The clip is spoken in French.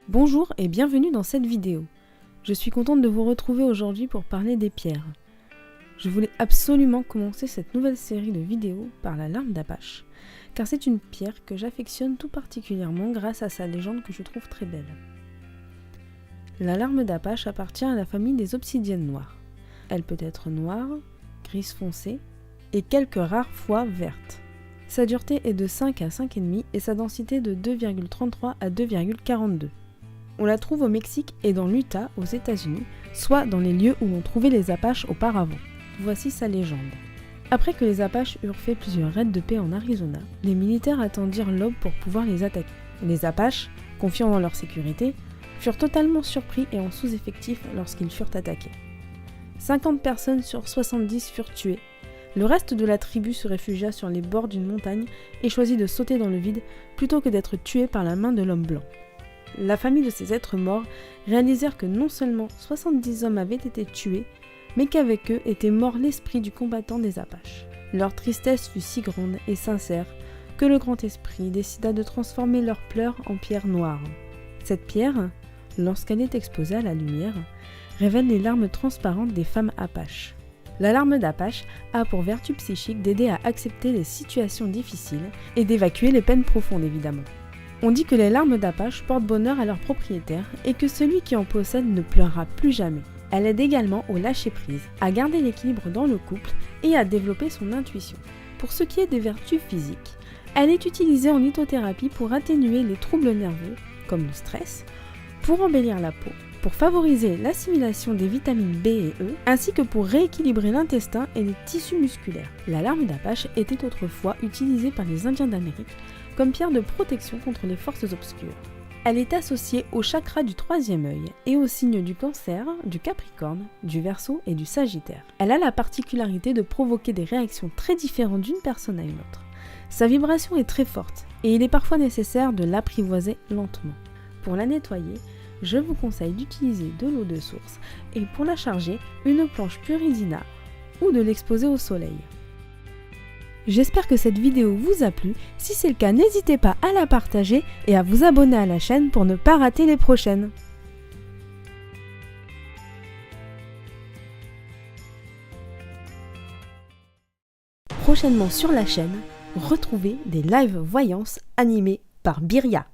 Bonjour et bienvenue dans cette vidéo. Je suis contente de vous retrouver aujourd'hui pour parler des pierres. Je voulais absolument commencer cette nouvelle série de vidéos par la larme d'Apache, car c'est une pierre que j'affectionne tout particulièrement grâce à sa légende que je trouve très belle. La larme d'Apache appartient à la famille des obsidiennes noires. Elle peut être noire, grise foncée et quelques rares fois verte. Sa dureté est de 5 à 5,5 et sa densité de 2,33 à 2,42. On la trouve au Mexique et dans l'Utah aux États-Unis, soit dans les lieux où l'on trouvait les Apaches auparavant. Voici sa légende. Après que les Apaches eurent fait plusieurs raids de paix en Arizona, les militaires attendirent l'aube pour pouvoir les attaquer. Les Apaches, confiants dans leur sécurité, furent totalement surpris et en sous-effectif lorsqu'ils furent attaqués. 50 personnes sur 70 furent tuées. Le reste de la tribu se réfugia sur les bords d'une montagne et choisit de sauter dans le vide plutôt que d'être tué par la main de l'homme blanc. La famille de ces êtres morts réalisèrent que non seulement 70 hommes avaient été tués, mais qu'avec eux était mort l'esprit du combattant des Apaches. Leur tristesse fut si grande et sincère que le grand esprit décida de transformer leurs pleurs en pierre noire. Cette pierre, lorsqu'elle est exposée à la lumière, révèle les larmes transparentes des femmes Apaches. La larme d'Apache a pour vertu psychique d'aider à accepter les situations difficiles et d'évacuer les peines profondes évidemment. On dit que les larmes d'Apache portent bonheur à leur propriétaire et que celui qui en possède ne pleurera plus jamais. Elle aide également au lâcher-prise, à garder l'équilibre dans le couple et à développer son intuition. Pour ce qui est des vertus physiques, elle est utilisée en lithothérapie pour atténuer les troubles nerveux, comme le stress, pour embellir la peau, pour favoriser l'assimilation des vitamines B et E, ainsi que pour rééquilibrer l'intestin et les tissus musculaires. La larme d'Apache était autrefois utilisée par les Indiens d'Amérique comme pierre de protection contre les forces obscures. Elle est associée au chakra du troisième œil et aux signes du Cancer, du Capricorne, du Verseau et du Sagittaire. Elle a la particularité de provoquer des réactions très différentes d'une personne à une autre. Sa vibration est très forte et il est parfois nécessaire de l'apprivoiser lentement. Pour la nettoyer, je vous conseille d'utiliser de l'eau de source et pour la charger, une planche Puridina ou de l'exposer au soleil. J'espère que cette vidéo vous a plu. Si c'est le cas, n'hésitez pas à la partager et à vous abonner à la chaîne pour ne pas rater les prochaines. Prochainement sur la chaîne, retrouvez des live voyances animés par Byria.